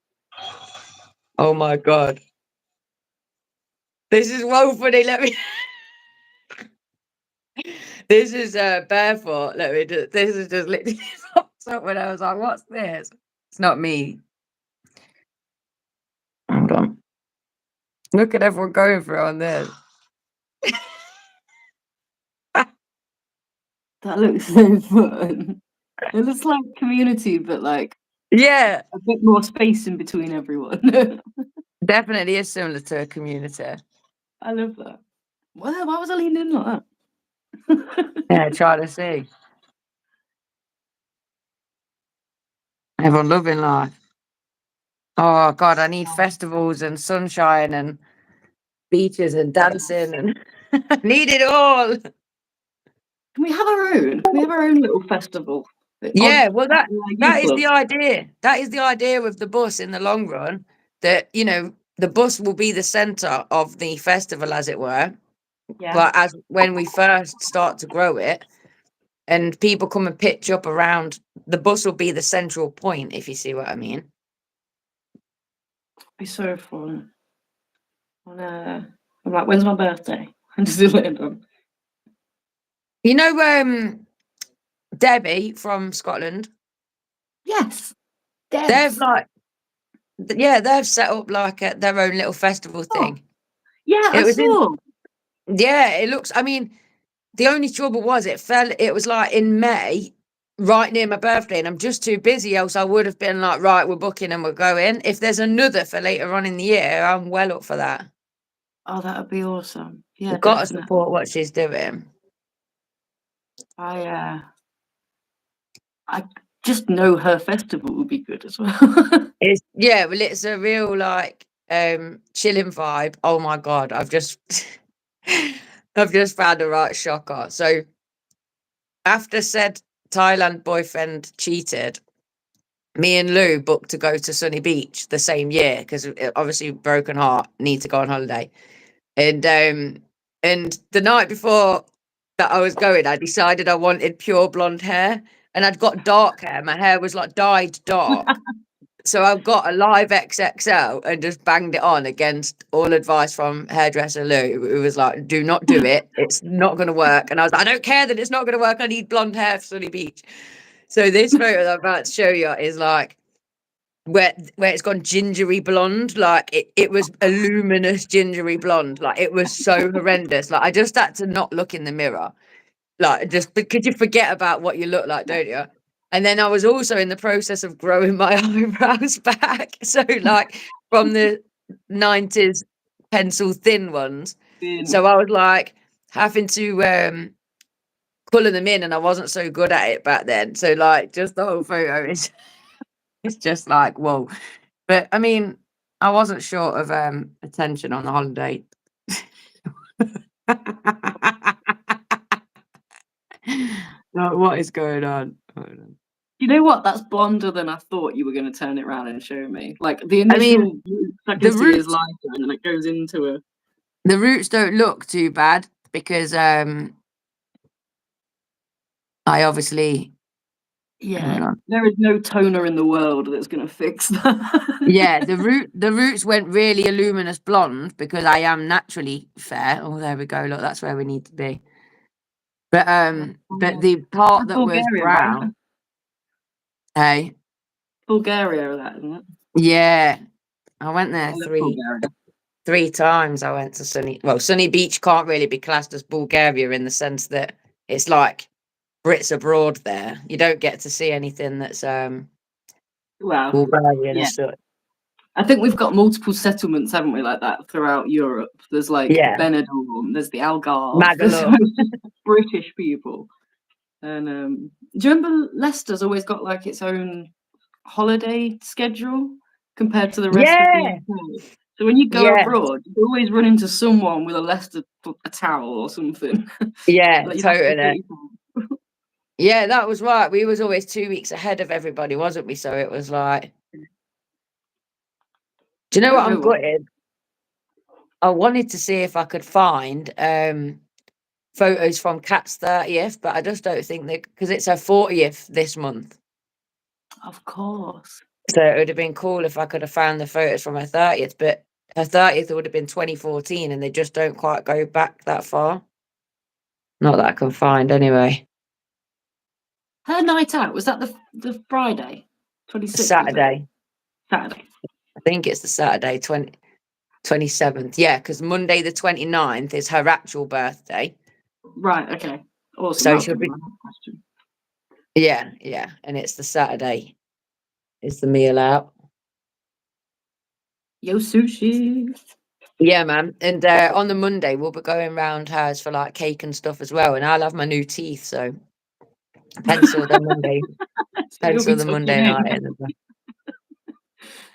B: Oh my god. This is well funny. Let me. This is Barefoot. Let me. This is just literally pops up when I was like, "What's this?" It's not me. Hold on. Look at everyone going for it on this.
A: That looks so fun. It looks like Community, but like
B: Yeah,
A: a bit more space in between everyone.
B: definitely is similar to a community.
A: I love that. Well, why was I leaning in like that?
B: Yeah, try to see. Everyone loving life. Oh God, I need festivals and sunshine and beaches and dancing and I need it all.
A: Can we have our own? Can we have our own little festival? The odd
B: Yeah, well that
A: youth
B: is
A: club.
B: the idea. That is the idea with the bus in the long run. That, you know, the bus will be the centre of the festival, as it were.
A: Yeah,
B: But as when we first start to grow it and people come and pitch up around, the bus will be the central point, if you see what I mean.
A: be so fun. I'm like, when's my birthday? I'm just letting on.
B: You know, Debbie from Scotland,
A: Yes,
B: they've
A: Debs.
B: like, yeah, they've set up like their own little festival
A: Oh,
B: thing.
A: yeah, I
B: It was in,
A: saw.
B: yeah, it looks, I mean, the only trouble was it was like in May, right near my birthday, and I'm just too busy, else I would have been like, right, we're booking and we're going. If there's another for later on in the year, I'm well up for that.
A: Oh, that would be awesome. Yeah,
B: We've got to
A: definitely.
B: support what she's doing.
A: I I just know her festival would be good as well.
B: It's yeah, well, it's a real like chilling vibe. Oh my god, I've just I've just found a right shocker. So after said Thailand boyfriend cheated, me and Lou booked to go to Sunny Beach the same year because obviously broken heart, need to go on holiday. And the night before that I was going, I decided I wanted pure blonde hair, and I'd got dark hair. My hair was like dyed dark. So I've got a live XXL and just banged it on against all advice from hairdresser Lou, who was like, do not do it. It's not going to work. And I was like, I don't care that it's not going to work. I need blonde hair for Sunny Beach. So this photo that I'm about to show you is like where it's gone gingery blonde. Like it was a luminous gingery blonde. Like it was so horrendous. Like I just had to not look in the mirror. Like just because you forget about what you look like, don't you? And then I was also in the process of growing my eyebrows back. So like from the 90s pencil thin ones. So I was like having to colour them in, and I wasn't so good at it back then. So like just the whole photo is it's just like, whoa. But I mean, I wasn't short of attention on the holiday. What is going on? Hold on.
A: You know what? That's blonder than I thought you were going to turn it around and show me. Like the
B: I mean,
A: initial I
B: the
A: can see is
B: roots,
A: lighter, and then it goes into a.
B: the roots don't look too bad because I obviously, hang
A: Yeah,
B: on.
A: there is no toner in the world that's going to fix that.
B: Yeah, the roots went really a luminous blonde because I am naturally fair. Oh, there we go. Look, that's where we need to be. But the part
A: That's
B: that was
A: Bulgaria, right?
B: brown, hey,
A: Bulgaria, that isn't it?
B: yeah, I went there
A: I love Bulgaria.
B: three times. I went to Sunny Beach can't really be classed as Bulgaria in the sense that it's like Brits abroad there. You don't get to see anything that's
A: Well,
B: Bulgarian
A: yeah.
B: as such.
A: I think we've got multiple settlements, haven't we, like that throughout Europe? There's like
B: Yeah.
A: Benidorm, there's the Algarve, there's
B: Magaluf.
A: British people. And do you remember Leicester's always got like its own holiday schedule compared to the rest of the
B: Yeah,
A: UK? So when you go
B: yeah,
A: abroad, you always run into someone with a Leicester a towel or something.
B: yeah,
A: Like, you have to
B: totally.
A: put it-
B: Yeah, that was right. We was always 2 weeks ahead of everybody, wasn't we? So it was like, do you know
A: I
B: what
A: don't
B: I'm
A: know what.
B: gutted? I wanted to see if I could find photos from Kat's 30th, but I just don't think that because it's her 40th this month.
A: Of course.
B: So it would have been cool if I could have found the photos from her 30th, but her 30th would have been 2014 and they just don't quite go back that far. Not that I can find anyway.
A: Her night out, was that the Friday? 26th?
B: Saturday.
A: Saturday.
B: I think it's the Saturday, 27th. Yeah, because Monday the 29th is her actual birthday.
A: Right, okay. Awesome.
B: So
A: That was
B: she'll
A: gonna be
B: be,
A: my next question.
B: yeah. And it's the Saturday is the meal out.
A: Yo, sushi.
B: Yeah, man. And on the Monday, we'll be going round hers for like cake and stuff as well. And I'll have my new teeth. So pencil the Monday,
A: So you'll be
B: pencil the Monday
A: tucking
B: night
A: in.
B: in.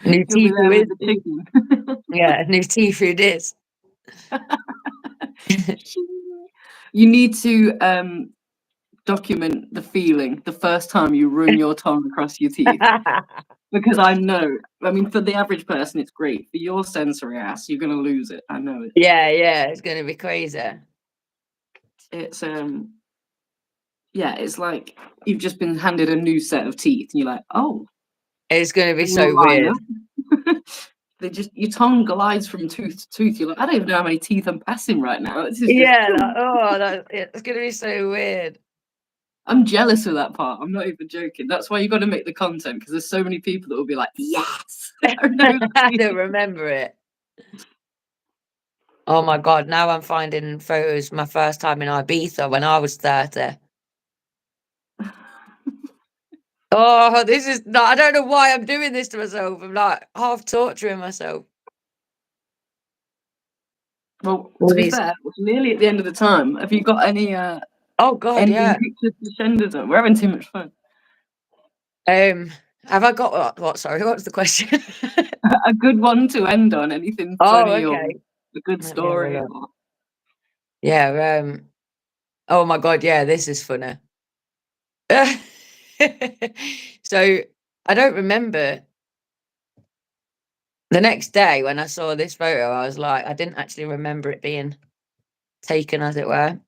B: New
A: You'll be
B: teeth,
A: there
B: who
A: with
B: is?
A: the chicken.
B: Yeah, new teeth, who it is.
A: You need to document the feeling the first time you run your tongue across your teeth. Because I know, I mean, for the average person, it's great. For your sensory ass, you're gonna lose it. I know it.
B: Yeah, it's gonna be crazy.
A: It's yeah, it's like you've just been handed a new set of teeth, and you're like, oh,
B: It's gonna be
A: and
B: so
A: you'll line
B: weird.
A: up. They just your tongue glides from tooth to tooth. You're like, I don't even know how many teeth I'm passing right now. This is
B: Yeah,
A: just.
B: it's gonna be so weird.
A: I'm jealous of that part. I'm not even joking. That's why you got to make the content because there's so many people that will be like, yes.
B: I don't remember it. Oh my god! Now I'm finding photos. My first time in Ibiza when I was 30. Oh, this is not. I don't know why I'm doing this to myself. I'm like half torturing myself.
A: Well,
B: All
A: to be
B: these.
A: fair, we're nearly at the end of the time. Have you got any
B: Oh god,
A: ending
B: yeah.
A: pictures to send us? We're having too much fun.
B: Have I got what? Sorry, what was the question?
A: A good one to end on. Anything
B: Oh,
A: funny or
B: okay.
A: a good
B: Let me have a
A: story?
B: look.
A: Or...
B: Yeah. Oh my god, yeah. This is funny. So I don't remember. The next day when I saw this photo, I was like, I didn't actually remember it being taken, as it were,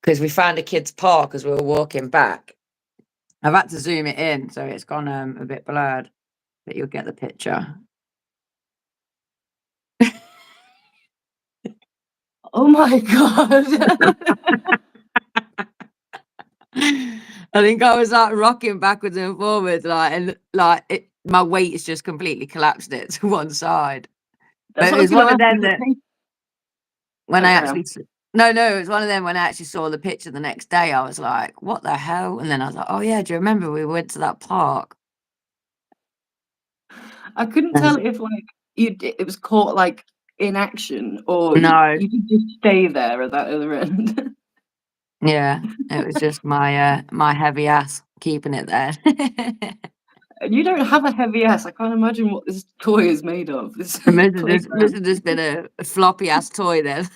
B: because we found a kid's park as we were walking back. I've had to zoom it in, so it's gone a bit blurred, but you'll get the picture.
A: Oh my god!
B: I think I was like rocking backwards and forwards, my weight has just completely collapsed it to one side.
A: That's
B: But
A: what
B: it
A: I was
B: was
A: going
B: one
A: to
B: of
A: ask.
B: them
A: Is it
B: that
A: taken?
B: when
A: Oh,
B: I
A: carry
B: actually
A: on.
B: no, it was one of them when I actually saw the picture the next day. I was like, "What the hell?" And then I was like, "Oh yeah, do you remember we went to that park?"
A: I couldn't tell if like it was caught like in action or
B: No,
A: you could just stay there at that other end.
B: yeah, it was just my my heavy ass keeping it there.
A: And you don't have a heavy ass. I can't imagine what this toy is made of. This
B: This
A: playground.
B: has been a floppy ass toy then.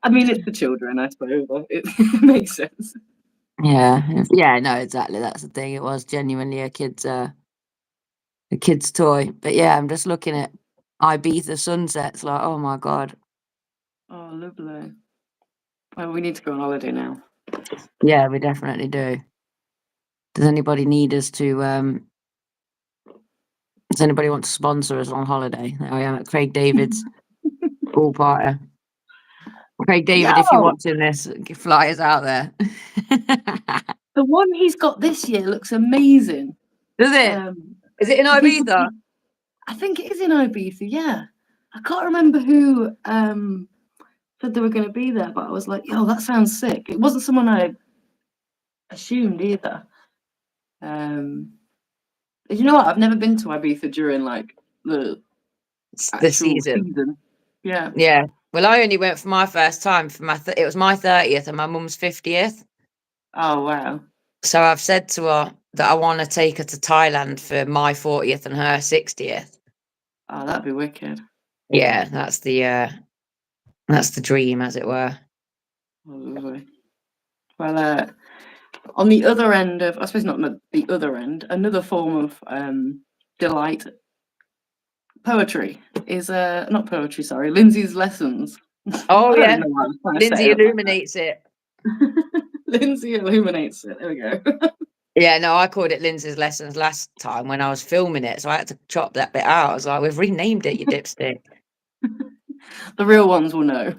A: I mean, it's for children, I suppose. It makes sense.
B: Yeah, no, exactly. That's the thing. It was genuinely a kid's toy. But yeah, I'm just looking at Ibiza sunsets. Like, oh my god.
A: Oh, lovely. Well, we need to go on holiday now.
B: Yeah, we definitely do. Does anybody need us to? Does anybody want to sponsor us on holiday? There I am at Craig David's pool party. Craig David, if you're
A: Yo!
B: watching this, fly us out there.
A: The one he's got this year looks amazing.
B: Does it? Is it in Ibiza?
A: I think it is in Ibiza, yeah. I can't remember who said they were going to be there, but I was like, yo, that sounds sick. It wasn't someone I assumed either. You know what? I've never been to Ibiza during like the actual season. Yeah.
B: Yeah. Well, I only went for my first time for it was my 30th and my mum's 50th.
A: Oh wow.
B: So I've said to her that I want to take her to Thailand for my 40th and her 60th.
A: Oh, that'd be wicked.
B: Yeah, that's the dream, as it were.
A: Oh, well, on the other end of, I suppose not the other end, another form of delight. Poetry is not poetry. Sorry, Lindsay's lessons.
B: Oh yeah, Lindsay illuminates it.
A: Lindsay illuminates it. There we go.
B: Yeah, no, I called it Lindsay's lessons last time when I was filming it, so I had to chop that bit out. I was like, "We've renamed it, you dipstick."
A: The real ones will know.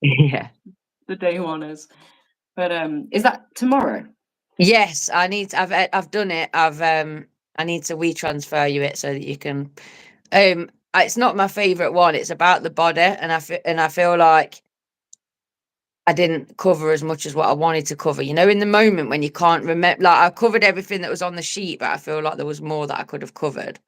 B: Yeah,
A: the day oneers. But is that tomorrow?
B: Yes, I need. I've done it. I need to WeTransfer you it so that you can. It's not my favorite one. It's about the body, and I feel like I didn't cover as much as what I wanted to cover. You know, in the moment when you can't remember, like I covered everything that was on the sheet, but I feel like there was more that I could have covered.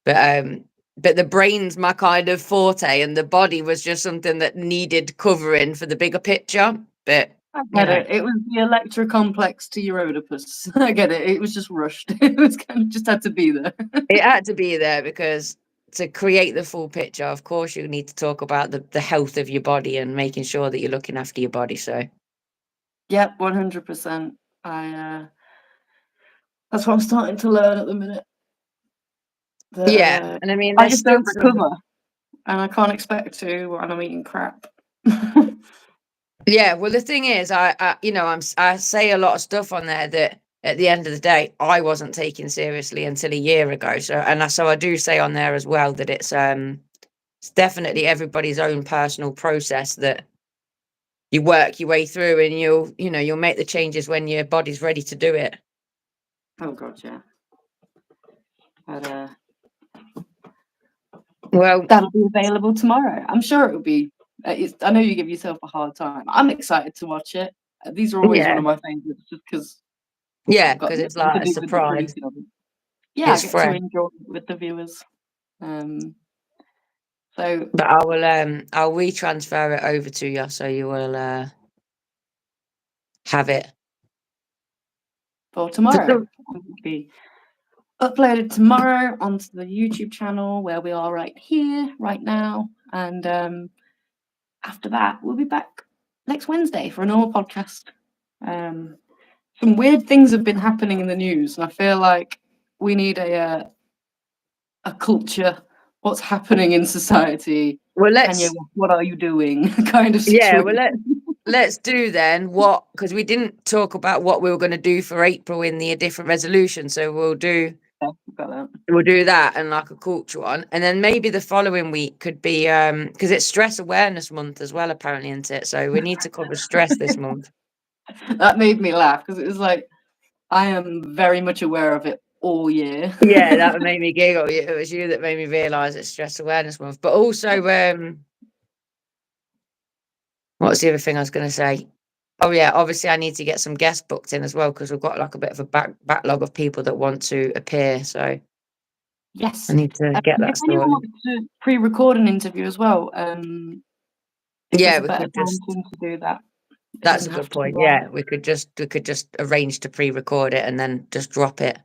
B: But the brain's my kind of forte, and the body was just something that needed covering for the bigger picture. But
A: I get it. It was the Electra complex to your Oedipus. I get it. It was just rushed. It was kind of just had to be there.
B: It had to be there because to create the full picture, of course, you need to talk about the health of your body and making sure that you're looking after your body. So,
A: yep, 100%. That's what I'm starting to learn at the minute.
B: Yeah, and I mean,
A: I just don't recover, and I can't expect to when I'm eating crap.
B: Yeah, well, the thing is, I say a lot of stuff on there that at the end of the day, I wasn't taking seriously until a year ago. So I do say on there as well that it's definitely everybody's own personal process that you work your way through, and you'll make the changes when your body's ready to do it.
A: Oh God, yeah. But
B: well,
A: that'll be available tomorrow. I'm sure it will be. I know you give yourself a hard time. I'm excited to watch it. These are always one of my favorites, just because.
B: Yeah, because it's like a surprise.
A: Yeah, I get to enjoy it with the viewers. So,
B: but I'll WeTransfer it over to you, so you will have it
A: for tomorrow. It will be uploaded tomorrow onto the YouTube channel where we are right here, right now, and after that, we'll be back next Wednesday for a normal podcast. Some weird things have been happening in the news, and I feel like we need a culture. What's happening in society?
B: Well,
A: Kanye, what are you doing? Kind of situation.
B: Yeah, well, let's do then because we didn't talk about what we were going to do for April in the different resolution. So we'll do that and like a culture one, and then maybe the following week could be because it's Stress Awareness Month as well, apparently, isn't it? So we need to cover stress this month.
A: That made me laugh because it was like I am very much aware of it all year.
B: Yeah, that made me giggle. It was you that made me realise it's Stress Awareness Month. But also, what's the other thing I was going to say? Oh yeah, obviously I need to get some guests booked in as well because we've got like a bit of a backlog of people that want to appear. So
A: yes,
B: I need to get that
A: if anyone wants to pre-record an interview as well,
B: yeah,
A: we could just to do that.
B: That's a good point. Yeah, we could just arrange to pre-record it and then just drop it.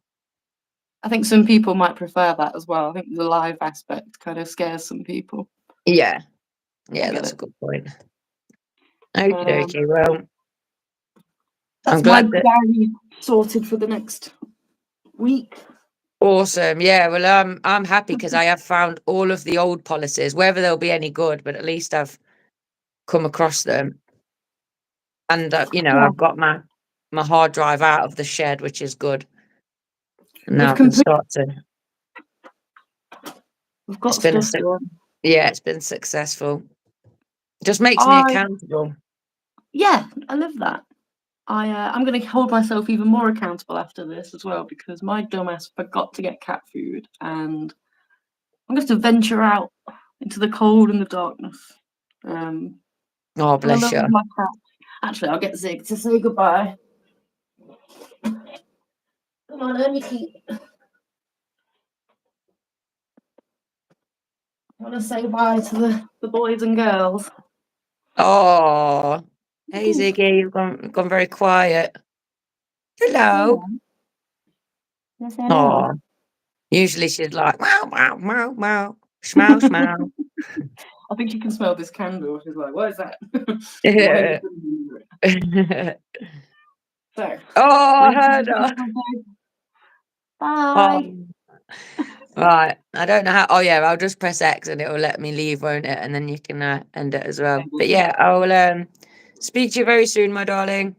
A: I think some people might prefer that as well. I think the live aspect kind of scares some people.
B: Yeah.
A: I
B: Yeah,
A: get
B: that's
A: it.
B: a good point.
A: But,
B: Okay, well, I'm
A: that's my
B: glad that.
A: diary sorted for the next week.
B: Awesome. Yeah, well, I'm happy because I have found all of the old policies, whether they'll be any good, but at least I've come across them. And you know,
A: Yeah.
B: I've got my hard drive out of the shed, which is good. And now
A: We've
B: I can
A: complete-
B: start to.
A: We've got
B: It's been
A: stuff done.
B: yeah, it's been successful. Just makes me
A: I
B: accountable.
A: love that. I'm going to hold myself even more accountable after this as well, because my dumbass forgot to get cat food, and I'm going to have to venture out into the cold and the darkness.
B: Oh,
A: For the
B: bless
A: love
B: you.
A: of my cat. Actually, I'll get Zig to say goodbye. Come on, let me keep. I want to say bye to the boys and girls.
B: Oh, hey Ziggy, you've gone very quiet. Hello.
A: Yes, I am.
B: Oh, usually she's like meow meow meow meow, schmow schmow.
A: I think she can smell this candle. She's like, what is that? Why couldn't it? So,
B: Oh, I
A: thank
B: heard
A: you.
B: her.
A: Bye.
B: Oh, right. I don't know how. Oh, yeah. I'll just press X and it will let me leave, won't it? And then you can end it as well. But yeah, I will speak to you very soon, my darling.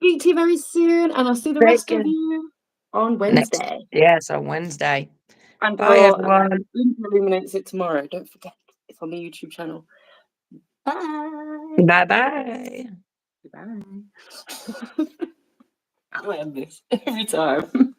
A: Speak to you very soon, and I'll see the
B: Take
A: rest
B: care.
A: of you on
B: Next,
A: Wednesday.
B: yes, on Wednesday.
A: And
B: Bye, everyone.
A: Link illuminates it tomorrow. Don't forget, it's on the YouTube channel. Bye.
B: Bye bye.
A: Bye. I end this every time.